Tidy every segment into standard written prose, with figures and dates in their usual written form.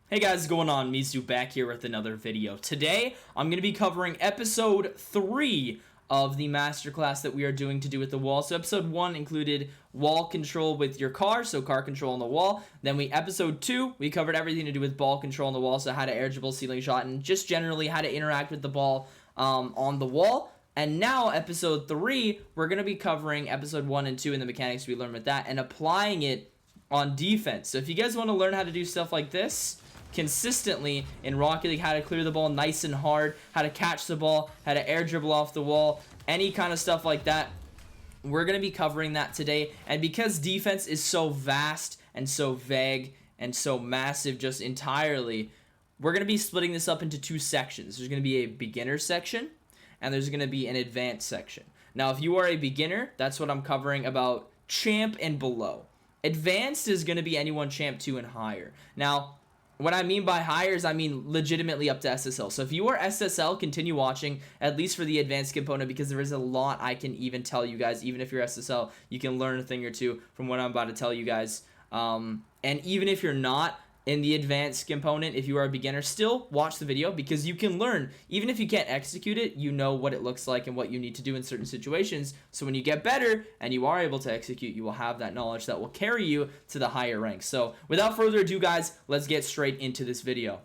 Hey guys, what's going on? Mizu back here with another video. Today, I'm going to be covering episode 3 of the masterclass that we are doing to do with the wall. So episode 1 included wall control with your car, so car control on the wall. Then episode 2, we covered everything to do with ball control on the wall, so how to air dribble, ceiling shot, and just generally how to interact with the ball on the wall. And now, episode 3, we're going to be covering episode 1 and 2 and the mechanics we learned with that and applying it on defense. So if you guys want to learn how to do stuff like this consistently in Rocket League, how to clear the ball nice and hard, how to catch the ball, how to air dribble off the wall, any kind of stuff like that, we're going to be covering that today. And because defense is so vast and so vague and so massive just entirely, we're going to be splitting this up into 2 sections. There's going to be a beginner section and there's going to be an advanced section. Now, if you are a beginner, that's what I'm covering about champ and below. Advanced is going to be anyone champ 2 and higher. Now, what I mean by higher is I mean legitimately up to SSL. So if you are SSL, continue watching, at least for the advanced component, because there is a lot I can even tell you guys. Even if you're SSL, you can learn a thing or two from what I'm about to tell you guys. And even if you're not in the advanced component, if you are a beginner, still watch the video because you can learn. Even if you can't execute it, you know what it looks like and what you need to do in certain situations. So when you get better and you are able to execute, you will have that knowledge that will carry you to the higher ranks. So without further ado, guys, let's get straight into this video.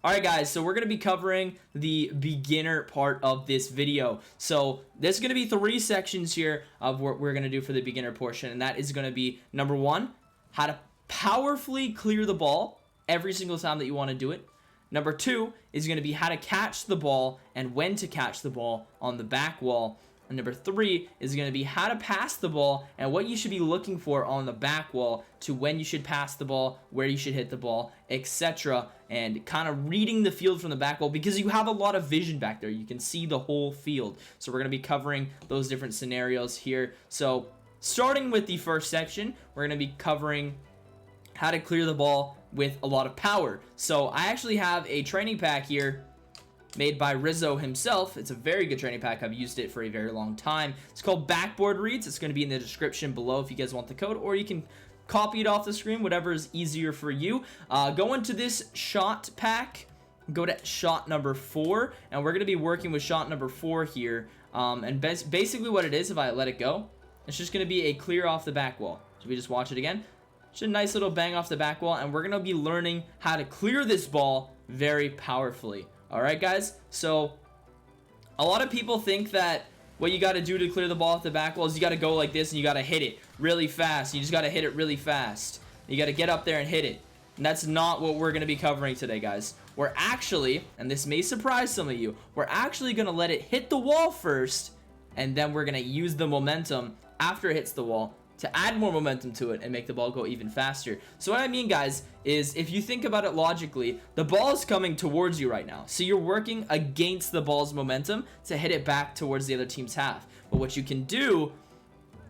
Alright guys, so we're going to be covering the beginner part of this video. So there's going to be 3 sections here of what we're going to do for the beginner portion. And that is going to be, number 1, how to powerfully clear the ball every single time that you want to do it. Number 2 is going to be how to catch the ball and when to catch the ball on the back wall. And number 3 is going to be how to pass the ball and what you should be looking for on the back wall to when you should pass the ball, where you should hit the ball, etc. And kind of reading the field from the back wall because you have a lot of vision back there. You can see the whole field. So we're going to be covering those different scenarios here. So starting with the first section, we're going to be covering how to clear the ball with a lot of power. So I actually have a training pack here made by Rizzo himself. It's a very good training pack. I've used it for a very long time. It's called Backboard Reads. It's going to be in the description below if you guys want the code, or you can copy it off the screen, whatever is easier for you. Go into this shot pack, go to shot number 4, and we're going to be working with shot number 4 here. And basically what it is, if I let it go, it's just going to be a clear off the back wall. Should we just watch it again? Just a nice little bang off the back wall, and we're going to be learning how to clear this ball very powerfully. Alright guys, so a lot of people think that what you got to do to clear the ball off the back wall is you got to go like this and you got to hit it really fast. You just got to hit it really fast. You got to get up there and hit it. And that's not what we're going to be covering today, guys. We're actually, and this may surprise some of you, we're actually going to let it hit the wall first, and then we're going to use the momentum after it hits the wall to add more momentum to it and make the ball go even faster. So what I mean, guys, is if you think about it logically, the ball is coming towards you right now. So you're working against the ball's momentum to hit it back towards the other team's half. But what you can do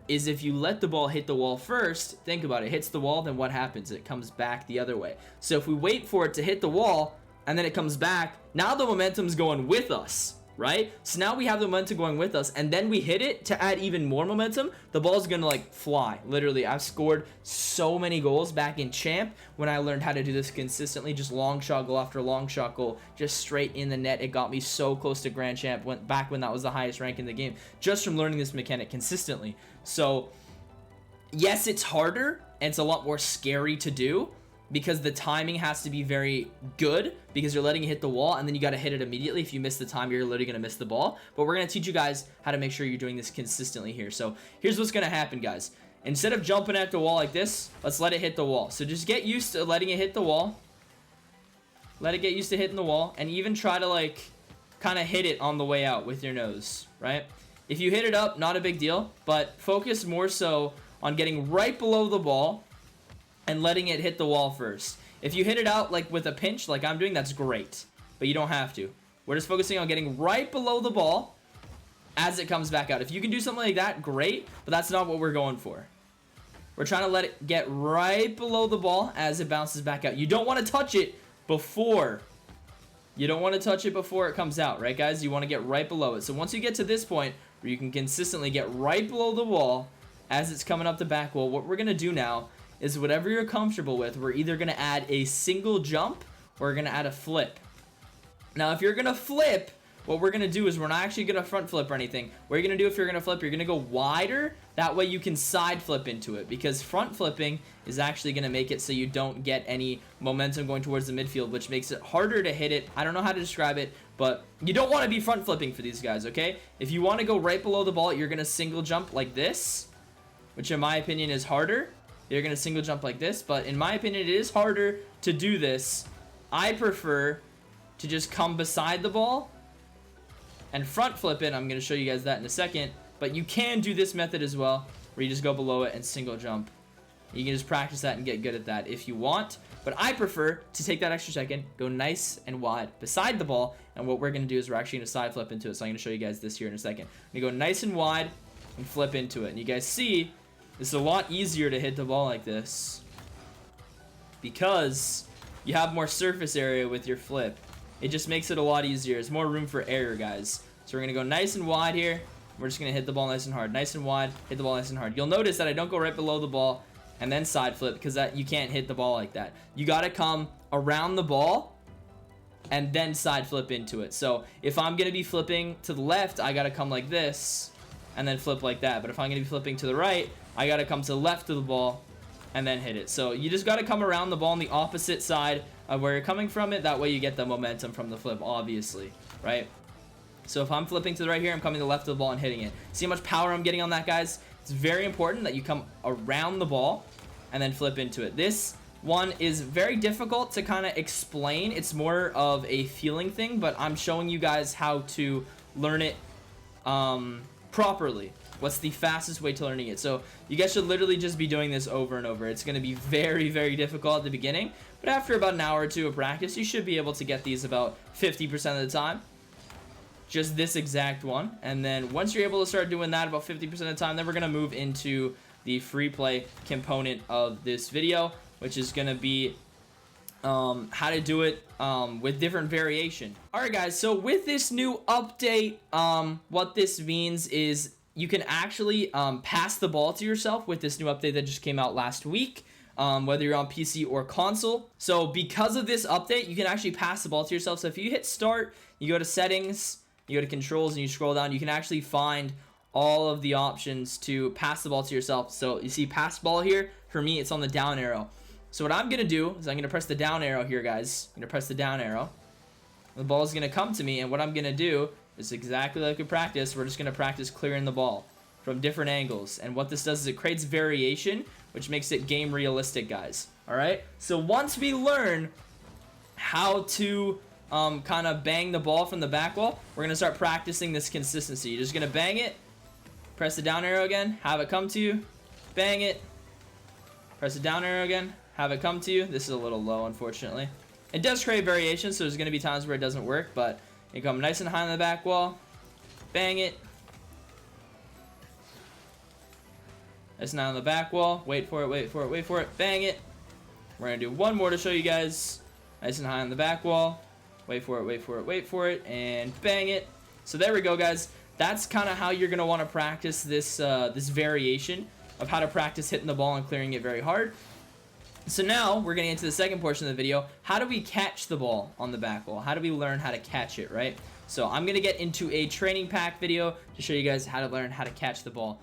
is if you let the ball hit the wall first, think about it, hits the wall, then what happens? It comes back the other way. So if we wait for it to hit the wall and then it comes back, now the momentum's going with us, right? So now we have the momentum going with us, and then we hit it to add even more momentum. The ball's gonna like fly. Literally, I've scored so many goals back in champ when I learned how to do this consistently. Just long shot goal after long shot goal, just straight in the net. It got me so close to grand champ back when that was the highest rank in the game, just from learning this mechanic consistently. So yes, it's harder and it's a lot more scary to do, because the timing has to be very good because you're letting it hit the wall and then you got to hit it immediately. If you miss the time, you're literally going to miss the ball. But we're going to teach you guys how to make sure you're doing this consistently here. So here's what's going to happen, guys. Instead of jumping at the wall like this, let's let it hit the wall. So just get used to letting it hit the wall. Let it get used to hitting the wall, and even try to like kind of hit it on the way out with your nose, right? If you hit it up, not a big deal, but focus more so on getting right below the ball and letting it hit the wall first. If you hit it out like with a pinch like I'm doing, that's great, but you don't have to. We're just focusing on getting right below the ball as it comes back out. If you can do something like that, great, but that's not what we're going for. We're trying to let it get right below the ball as it bounces back out. You don't want to touch it before You don't want to touch it before it comes out, right, guys? You want to get right below it. So once you get to this point where you can consistently get right below the wall as it's coming up the back wall, what we're going to do now is whatever you're comfortable with, we're either going to add a single jump or we're going to add a flip. Now, if you're going to flip, what we're going to do is we're not actually going to front flip or anything. What you're going to do if you're going to flip, you're going to go wider. That way you can side flip into it, because front flipping is actually going to make it so you don't get any momentum going towards the midfield, which makes it harder to hit it. I don't know how to describe it, but you don't want to be front flipping for these guys, okay? If you want to go right below the ball, you're going to single jump like this, which in my opinion is harder. You're going to single jump like this, but in my opinion, it is harder to do this. I prefer to just come beside the ball and front flip it. I'm going to show you guys that in a second, but you can do this method as well, where you just go below it and single jump. You can just practice that and get good at that if you want, but I prefer to take that extra second, go nice and wide beside the ball, and what we're going to do is we're actually going to side flip into it. So I'm going to show you guys this here in a second. You go nice and wide and flip into it, and you guys see it's a lot easier to hit the ball like this because you have more surface area with your flip. It just makes it a lot easier. There's more room for error, guys. So we're going to go nice and wide here. We're just going to hit the ball nice and hard. Nice and wide, hit the ball nice and hard. You'll notice that I don't go right below the ball and then side flip, because you can't hit the ball like that. You got to come around the ball and then side flip into it. So if I'm going to be flipping to the left, I got to come like this and then flip like that. But if I'm going to be flipping to the right, I got to come to the left of the ball and then hit it. So you just got to come around the ball on the opposite side of where you're coming from it. That way you get the momentum from the flip, obviously, right? So if I'm flipping to the right here, I'm coming to the left of the ball and hitting it. See how much power I'm getting on that, guys? It's very important that you come around the ball and then flip into it. This one is very difficult to kind of explain. It's more of a feeling thing, but I'm showing you guys how to learn it properly. What's the fastest way to learning it? So you guys should literally just be doing this over and over. It's going to be very, very difficult at the beginning, but after about an hour or two of practice, you should be able to get these about 50% of the time. Just this exact one. And then once you're able to start doing that about 50% of the time, then we're going to move into the free play component of this video, which is going to be how to do it with different variation. All right, guys. So with this new update, what this means is you can actually pass the ball to yourself with this new update that just came out last week, whether you're on PC or console. So because of this update, you can actually pass the ball to yourself. So if you hit start, you go to settings, you go to controls, and you scroll down, you can actually find all of the options to pass the ball to yourself. So you see pass ball here. For me, it's on the down arrow. So what I'm going to do is I'm going to press the down arrow here, guys. I'm going to press the down arrow. The ball is going to come to me, and what I'm going to do is exactly like we practice. We're just going to practice clearing the ball from different angles. And what this does is it creates variation, which makes it game realistic, guys. All right? So once we learn how to kind of bang the ball from the back wall, we're going to start practicing this consistency. You're just going to bang it, press the down arrow again, have it come to you, bang it, press the down arrow again, have it come to you. This is a little low, unfortunately. It does create variation, so there's going to be times where it doesn't work, but you come nice and high on the back wall, bang it, nice and high on the back wall, wait for it, wait for it, wait for it, bang it. We're going to do one more to show you guys. Nice and high on the back wall, wait for it, wait for it, wait for it, and bang it. So there we go, guys. That's kind of how you're going to want to practice this this variation of how to practice hitting the ball and clearing it very hard. So now we're getting into the second portion of the video. How do we catch the ball on the back wall? How do we learn how to catch it, right? So I'm going to get into a training pack video to show you guys how to learn how to catch the ball.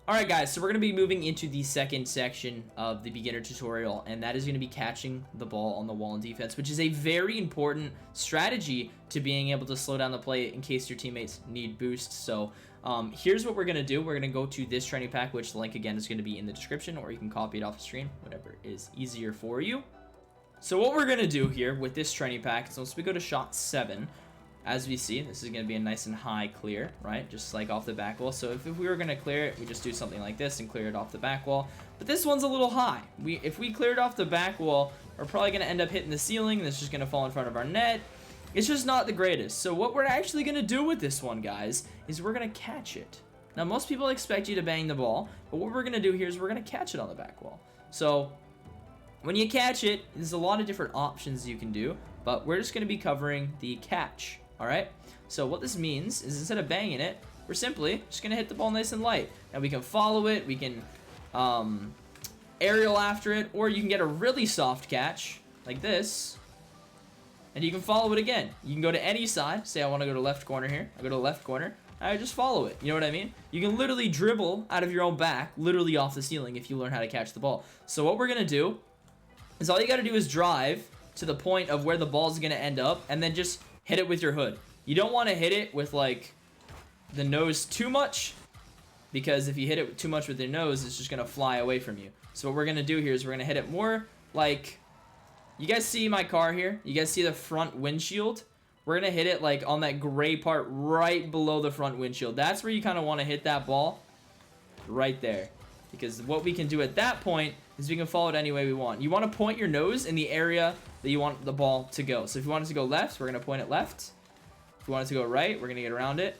Alright guys, so we're going to be moving into the second section of the beginner tutorial, and that is going to be catching the ball on the wall in defense, which is a very important strategy to being able to slow down the play in case your teammates need boosts. So here's what we're going to do. We're going to go to this training pack, which the link again is going to be in the description, or you can copy it off the screen, whatever is easier for you. So what we're going to do here with this training pack is once we go to shot 7, as we see, this is going to be a nice and high clear, right? Just like off the back wall. So if we were going to clear it, we just do something like this and clear it off the back wall. But this one's a little high. If we clear it off the back wall, we're probably going to end up hitting the ceiling, and it's just going to fall in front of our net. It's just not the greatest. So what we're actually going to do with this one, guys, is we're going to catch it. Now, most people expect you to bang the ball, but what we're going to do here is we're going to catch it on the back wall. So When you catch it, there's a lot of different options you can do, but we're just going to be covering the catch, all right? So what this means is instead of banging it, we're simply just going to hit the ball nice and light. Now we can follow it, we can aerial after it, or you can get a really soft catch like this, and you can follow it again. You can go to any side. Say I want to go to left corner here. I go to the left corner. I just follow it. You know what I mean? You can literally dribble out of your own back, literally off the ceiling, if you learn how to catch the ball. So what we're going to do is all you got to do is drive to the point of where the ball is going to end up, and then just hit it with your hood. You don't want to hit it with, like, the nose too much, because if you hit it too much with your nose, it's just going to fly away from you. So what we're going to do here is we're going to hit it more like... You guys see my car here? You guys see the front windshield? We're going to hit it like on that gray part right below the front windshield. That's where you kind of want to hit that ball. Right there. Because what we can do at that point is we can follow it any way we want. You want to point your nose in the area that you want the ball to go. So if you want it to go left, we're going to point it left. If you want it to go right, we're going to get around it.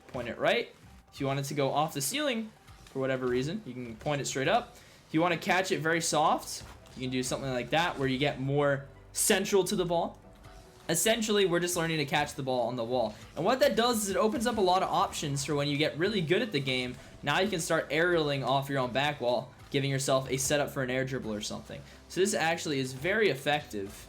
Point it right. If you want it to go off the ceiling for whatever reason, you can point it straight up. If you want to catch it very soft, you can do something like that where you get more central to the ball. Essentially, we're just learning to catch the ball on the wall. And what that does is it opens up a lot of options for when you get really good at the game. Now you can start aerialing off your own back wall, giving yourself a setup for an air dribble or something. So this actually is very effective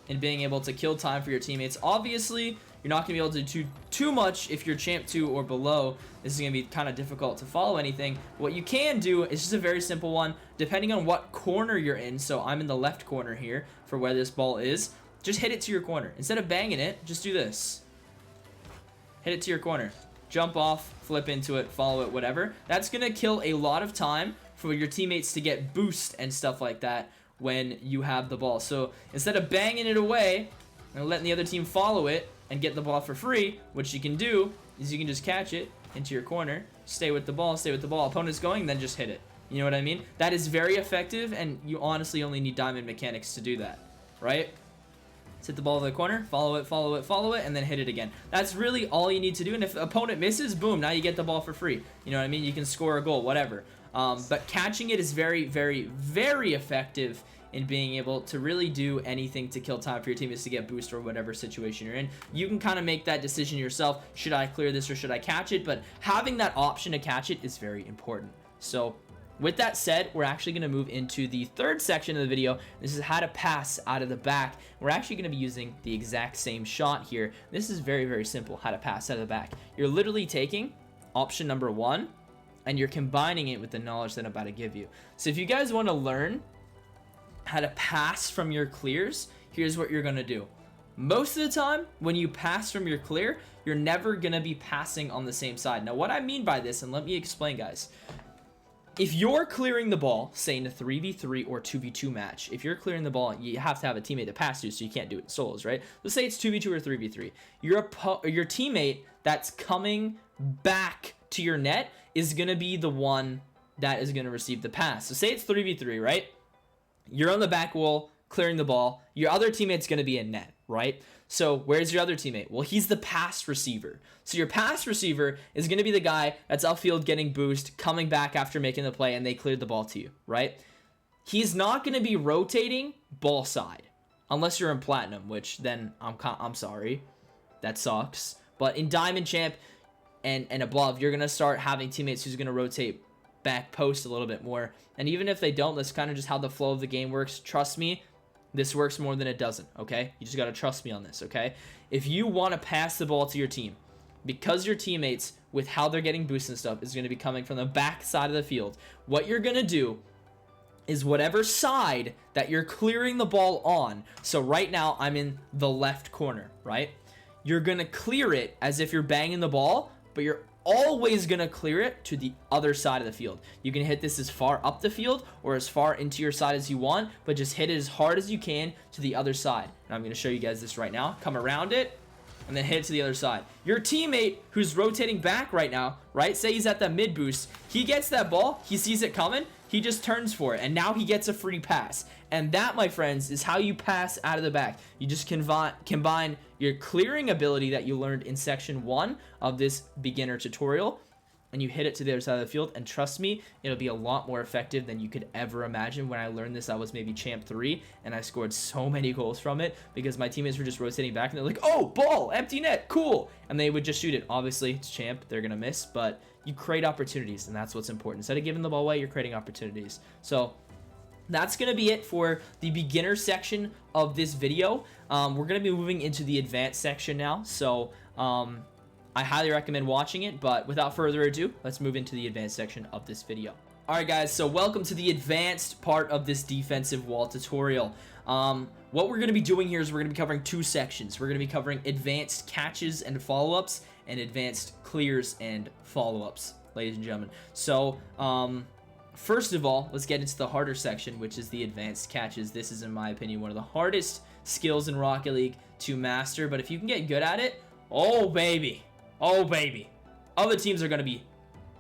in being able to kill time for your teammates. Obviously, you're not going to be able to do too much if you're champ 2 or below. This is going to be kind of difficult to follow anything. What you can do is just a very simple one, depending on what corner you're in. So I'm in the left corner here for where this ball is. Just hit it to your corner. Instead of banging it, just do this. Hit it to your corner. Jump off, flip into it, follow it, whatever. That's going to kill a lot of time for your teammates to get boost and stuff like that when you have the ball. So instead of banging it away and letting the other team follow it and get the ball for free, what you can do is you can just catch it into your corner, stay with the ball, opponent's going, then just hit it. You know what I mean? That is very effective, and you honestly only need diamond mechanics to do that, right? Let's hit the ball to the corner, follow it, follow it, follow it, and then hit it again. That's really all you need to do, and if the opponent misses, boom, now you get the ball for free. You know what I mean? You can score a goal, whatever. But catching it is very, very, very effective in being able to really do anything to kill time for your teammates to get boost or whatever situation you're in. You can kind of make that decision yourself. Should I clear this or should I catch it? But having that option to catch it is very important. So with that said, we're actually going to move into the third section of the video. This is how to pass out of the back. We're actually going to be using the exact same shot here. This is very, very simple, how to pass out of the back. You're literally taking option number 1 and you're combining it with the knowledge that I'm about to give you. So if you guys want to learn how to pass from your clears, here's what you're going to do. Most of the time, when you pass from your clear, you're never going to be passing on the same side. Now, what I mean by this, and let me explain, guys. If you're clearing the ball, say in a 3v3 or 2v2 match, if you're clearing the ball, you have to have a teammate to pass to, so you can't do it in solos, right? Let's say it's 2v2 or 3v3. Your teammate that's coming back to your net is going to be the one that is going to receive the pass. So say it's 3v3, right? You're on the back wall, clearing the ball. Your other teammate's going to be in net, right? So where's your other teammate? Well, he's the pass receiver. So your pass receiver is going to be the guy that's outfield getting boost, coming back after making the play, and they cleared the ball to you, right? He's not going to be rotating ball side unless you're in platinum, which then I'm sorry. That sucks. But in diamond champ and above, you're going to start having teammates who's going to rotate back post a little bit more. And even if they don't, that's kind of just how the flow of the game works. Trust me, this works more than it doesn't, okay? You just got to trust me on this, okay? If you want to pass the ball to your team, because your teammates, with how they're getting boosts and stuff, is going to be coming from the back side of the field, what you're going to do is whatever side that you're clearing the ball on. So right now, I'm in the left corner, right? You're going to clear it as if you're banging the ball, but you're always going to clear it to the other side of the field. You can hit this as far up the field or as far into your side as you want, but just hit it as hard as you can to the other side. And I'm going to show you guys this right now. Come around it and then hit it to the other side. Your teammate who's rotating back right now, right? Say he's at the mid boost. He gets that ball. He sees it coming. He just turns for it, and now he gets a free pass. And that, my friends, is how you pass out of the back. You just combine your clearing ability that you learned in section 1 of this beginner tutorial and you hit it to the other side of the field, and trust me, it'll be a lot more effective than you could ever imagine. When I learned this, I was maybe champ 3, and I scored so many goals from it because my teammates were just rotating back, and they're like, oh, ball, empty net, cool, and they would just shoot it. Obviously, it's champ, they're gonna miss, but you create opportunities, and that's what's important. Instead of giving the ball away, you're creating opportunities. So that's going to be it for the beginner section of this video. We're going to be moving into the advanced section now, so I highly recommend watching it, but without further ado, let's move into the advanced section of this video. Alright guys, so welcome to the advanced part of this defensive wall tutorial. What we're going to be doing here is we're going to be covering 2 sections. We're going to be covering advanced catches and follow-ups and advanced clears and follow-ups, ladies and gentlemen. So, first of all, let's get into the harder section, which is the advanced catches. This is, in my opinion, one of the hardest skills in Rocket League to master, but if you can get good at it, oh baby, other teams are going to be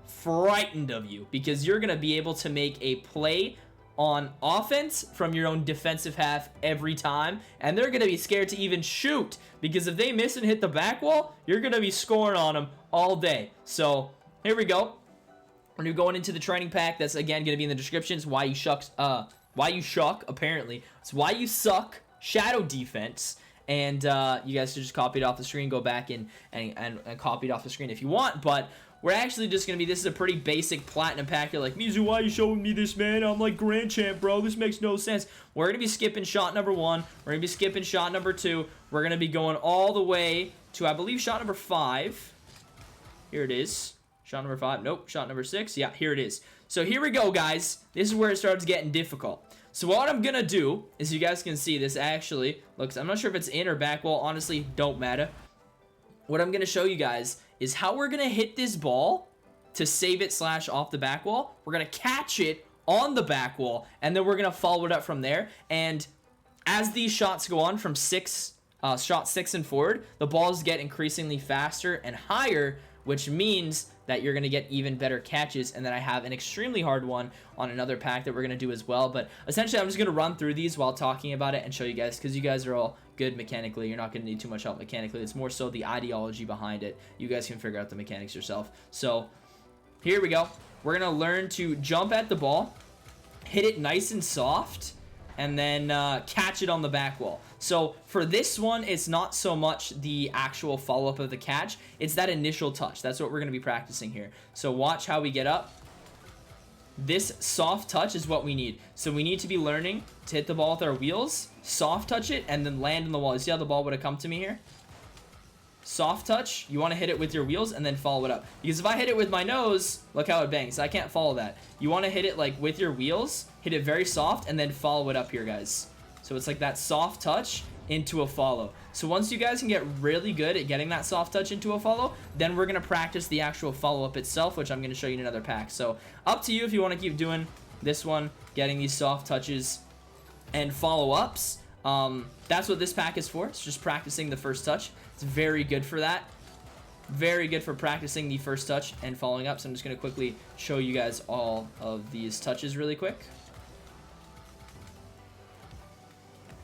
frightened of you because you're going to be able to make a play on offense from your own defensive half every time, and they're going to be scared to even shoot because if they miss and hit the back wall, you're going to be scoring on them all day. So here we go. We're going to go into the training pack. That's again going to be in the description. It's why you shuck, apparently. It's why you suck shadow defense. And you guys should just copy it off the screen, go back and copy it off the screen if you want, but we're actually just going to be, this is a pretty basic platinum pack. You're like, Mizu, why are you showing me this, man? I'm like grand champ, bro. This makes no sense. We're going to be skipping shot number 1. We're going to be skipping shot number 2. We're going to be going all the way to, I believe, shot number 5. Here it is. Shot number 5. Nope. Shot number 6. Yeah, here it is. So here we go, guys. This is where it starts getting difficult. So what I'm going to do is, you guys can see this actually looks, I'm not sure if it's in or back wall. Honestly, don't matter. What I'm going to show you guys is how we're going to hit this ball to save it / off the back wall. We're going to catch it on the back wall, and then we're going to follow it up from there. And as these shots go on from shot 6 and forward, the balls get increasingly faster and higher, which means that you're going to get even better catches. And then I have an extremely hard one on another pack that we're going to do as well. But essentially, I'm just going to run through these while talking about it and show you guys, because you guys are all good mechanically. You're not going to need too much help mechanically. It's more so the ideology behind it. You guys can figure out the mechanics yourself. So here we go. We're going to learn to jump at the ball, hit it nice and soft, and then catch it on the back wall. So for this one, it's not so much the actual follow-up of the catch. It's that initial touch. That's what we're going to be practicing here. So watch how we get up. This soft touch is what we need. So we need to be learning to hit the ball with our wheels, soft touch it, and then land on the wall. You see how the ball would have come to me here? Soft touch, you want to hit it with your wheels and then follow it up. Because if I hit it with my nose, look how it bangs. I can't follow that. You want to hit it like with your wheels, hit it very soft, and then follow it up here, guys. So it's like that soft touch into a follow. So once you guys can get really good at getting that soft touch into a follow, then we're going to practice the actual follow-up itself, which I'm going to show you in another pack. So up to you if you want to keep doing this one, getting these soft touches and follow-ups. That's what this pack is for. It's just practicing the first touch. It's very good for that. Very good for practicing the first touch and following up. So I'm just going to quickly show you guys all of these touches really quick.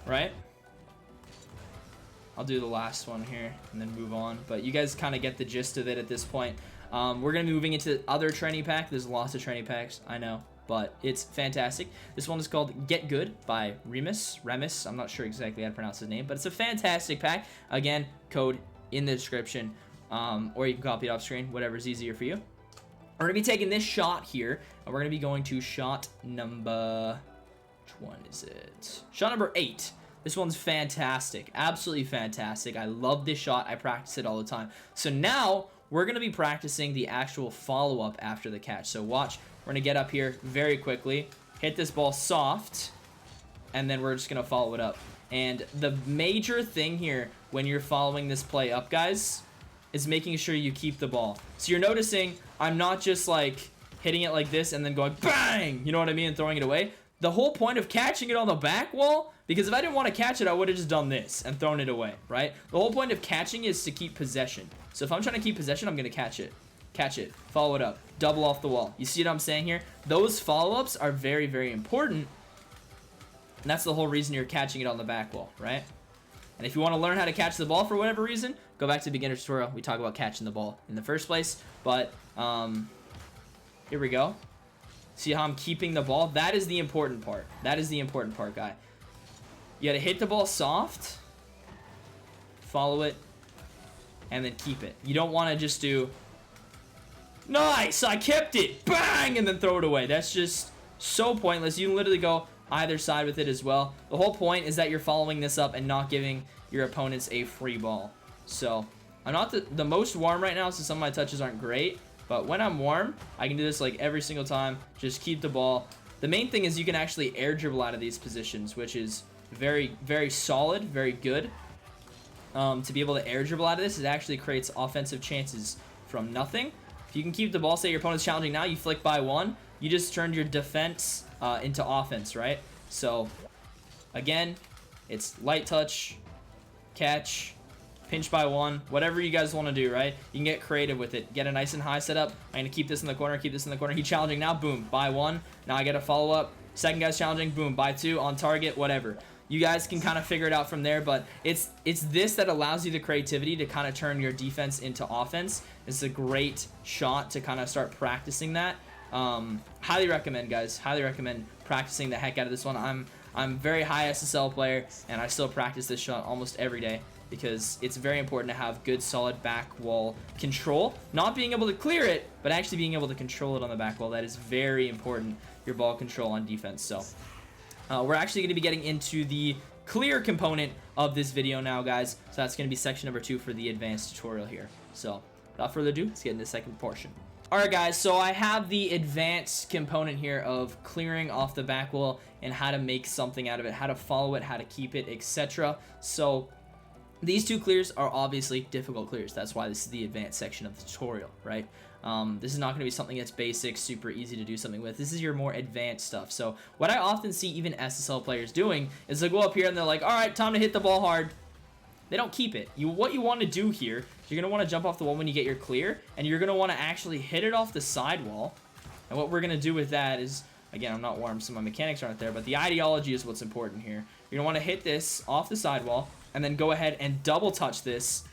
Right? I'll do the last one here and then move on. But you guys kind of get the gist of it at this point. We're going to be moving into the other training pack. There's lots of training packs, I know, but it's fantastic. This one is called Get Good by Remus. I'm not sure exactly how to pronounce his name, but it's a fantastic pack. Again, code in the description, or you can copy it off screen, whatever's easier for you. We're going to be taking this shot here, and we're going to be going to shot number... which one is it? Shot number 8. This one's fantastic. Absolutely fantastic. I love this shot. I practice it all the time. So now we're going to be practicing the actual follow-up after the catch. So watch. We're going to get up here very quickly, hit this ball soft, and then we're just going to follow it up. And the major thing here when you're following this play up, guys, is making sure you keep the ball. So you're noticing I'm not just like hitting it like this and then going bang, you know what I mean, and throwing it away. The whole point of catching it on the back wall, because if I didn't want to catch it, I would have just done this and thrown it away, right? The whole point of catching is to keep possession. So if I'm trying to keep possession, I'm going to catch it. Catch it. Follow it up. Double off the wall. You see what I'm saying here? Those follow-ups are very, very important. And that's the whole reason you're catching it on the back wall, right? And if you want to learn how to catch the ball for whatever reason, go back to the beginner tutorial. We talk about catching the ball in the first place. But Here we go. See how I'm keeping the ball? That is the important part. That is the important part, guy. You gotta hit the ball soft, follow it, and then keep it. You don't want to just do, nice, I kept it, bang, and then throw it away. That's just so pointless. You can literally go either side with it as well. The whole point is that you're following this up and not giving your opponents a free ball. So I'm not the most warm right now, so some of my touches aren't great. But when I'm warm, I can do this like every single time. Just keep the ball. The main thing is you can actually air dribble out of these positions, which is very, very solid, very good. To be able to air dribble out of this, it actually creates offensive chances from nothing. If you can keep the ball, say your opponent's challenging now, you flick by one, you just turned your defense into offense, right? So, again, it's light touch, catch, pinch by one, whatever you guys want to do, right? You can get creative with it. Get a nice and high setup. I'm going to keep this in the corner, keep this in the corner. He's challenging now, boom, by one. Now I get a follow-up. Second guy's challenging, boom, by two, on target, whatever. You guys can kind of figure it out from there, but it's this that allows you the creativity to kind of turn your defense into offense. It's a great shot to kind of start practicing that. Highly recommend, guys. Highly recommend practicing the heck out of this one. I'm very high SSL player, and I still practice this shot almost every day because it's very important to have good, solid back wall control. Not being able to clear it, but actually being able to control it on the back wall. That is very important, your ball control on defense. So we're actually going to be getting into the clear component of this video now, guys. So that's going to be section number 2 for the advanced tutorial here. So without further ado, let's get into the second portion. Alright guys, so I have the advanced component here of clearing off the back wall and how to make something out of it, how to follow it, how to keep it, etc. So these two clears are obviously difficult clears. That's why this is the advanced section of the tutorial, right? This is not going to be something that's basic, super easy to do something with. This is your more advanced stuff. So what I often see even SSL players doing is they go up here and they're like, alright, time to hit the ball hard. They don't keep it. What you want to do here is you're going to want to jump off the wall when you get your clear, and you're going to want to actually hit it off the sidewall. And what we're going to do with that is, again, I'm not warm, so my mechanics aren't there, but the ideology is what's important here. You're going to want to hit this off the sidewall, and then go ahead and double touch this,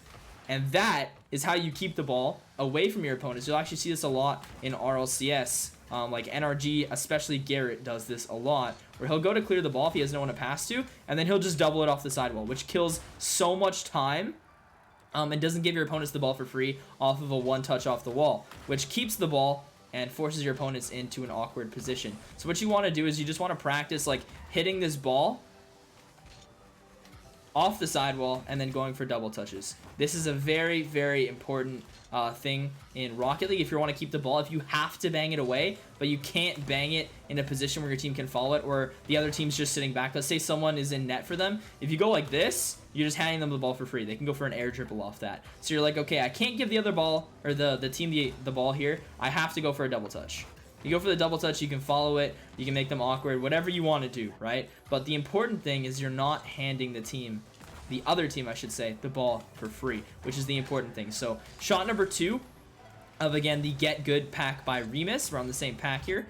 and that is how you keep the ball away from your opponents. You'll actually see this a lot in RLCS. Like NRG, especially Garrett, does this a lot, where he'll go to clear the ball if he has no one to pass to, and then he'll just double it off the sidewall, which kills so much time and doesn't give your opponents the ball for free off of a one touch off the wall, which keeps the ball and forces your opponents into an awkward position. So what you want to do is you just want to practice like hitting this ball off the sidewall and then going for double touches. This is a very, very important thing in Rocket League if you want to keep the ball. If you have to bang it away, but you can't bang it in a position where your team can follow it or the other team's just sitting back. Let's say someone is in net for them. If you go like this, you're just handing them the ball for free. They can go for an air dribble off that. So you're like, okay, I can't give the other ball or the team the ball here. I have to go for a double touch. You go for the double touch, you can follow it, you can make them awkward, whatever you want to do, right? But the important thing is you're not handing the other team, I should say, the ball for free, which is the important thing. So shot number 2 of, again, the Get Good pack by Remus, we're on the same pack here,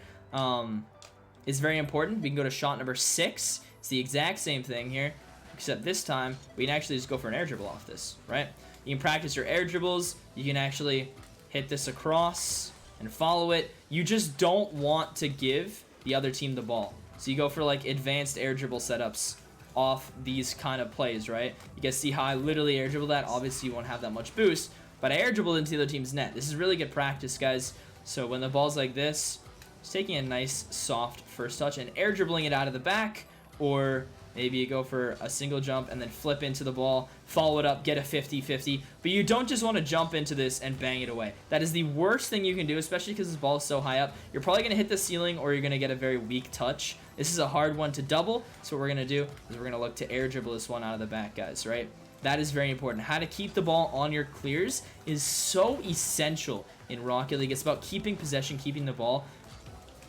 is very important. We can go to shot number 6. It's the exact same thing here, except this time we can actually just go for an air dribble off this, right? You can practice your air dribbles. You can actually hit this across and follow it. You just don't want to give the other team the ball. So you go for like advanced air dribble setups off these kind of plays, right? You guys see how I literally air dribble that. Obviously you won't have that much boost, but I air dribbled into the other team's net. This is really good practice, guys. So when the ball's like this, just taking a nice soft first touch and air dribbling it out of the back, or maybe you go for a single jump and then flip into the ball, follow it up, get a 50-50. But you don't just want to jump into this and bang it away. That is the worst thing you can do, especially because this ball is so high up. You're probably going to hit the ceiling or you're going to get a very weak touch. This is a hard one to double, so what we're going to do is we're going to look to air dribble this one out of the back, guys, right? That is very important. How to keep the ball on your clears is so essential in Rocket League. It's about keeping possession, keeping the ball.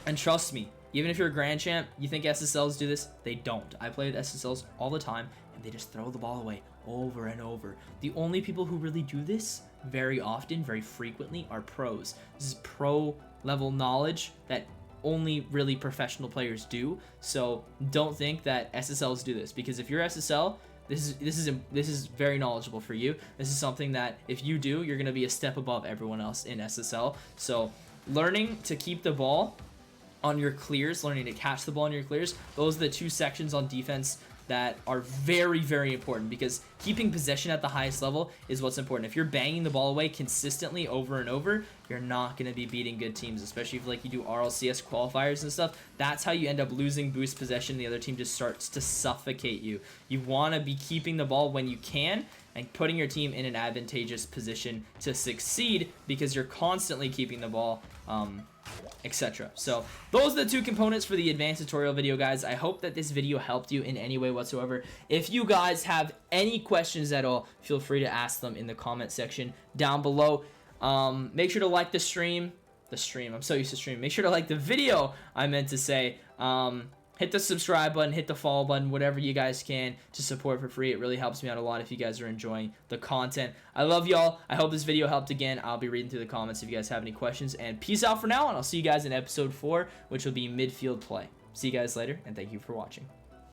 And trust me, even if you're a Grand Champ, you think SSLs do this? They don't. I play with SSLs all the time, and they just throw the ball away over and over. The only people who really do this very often, very frequently, are pros. This is pro-level knowledge that only really professional players do. So don't think that SSLs do this, because if you're SSL, this is very knowledgeable for you. This is something that if you do, you're going to be a step above everyone else in SSL. So learning to keep the ball on your clears, learning to catch the ball on your clears, those are the 2 sections on defense that are very, very important, because keeping possession at the highest level is what's important. If you're banging the ball away consistently over and over, you're not going to be beating good teams, especially if like you do RLCS qualifiers and stuff. That's how you end up losing boost possession. The other team just starts to suffocate you. You want to be keeping the ball when you can and putting your team in an advantageous position to succeed, because you're constantly keeping the ball, etc. So those are the 2 components for the advanced tutorial video, guys. I hope that this video helped you in any way whatsoever. If you guys have any questions at all, feel free to ask them in the comment section down below. Make sure to like the stream. I'm so used to stream. Make sure to like the video, I meant to say. Hit the subscribe button, hit the follow button, whatever you guys can to support for free. It really helps me out a lot if you guys are enjoying the content. I love y'all. I hope this video helped again. I'll be reading through the comments if you guys have any questions. And peace out for now, and I'll see you guys in episode 4, which will be midfield play. See you guys later, and thank you for watching.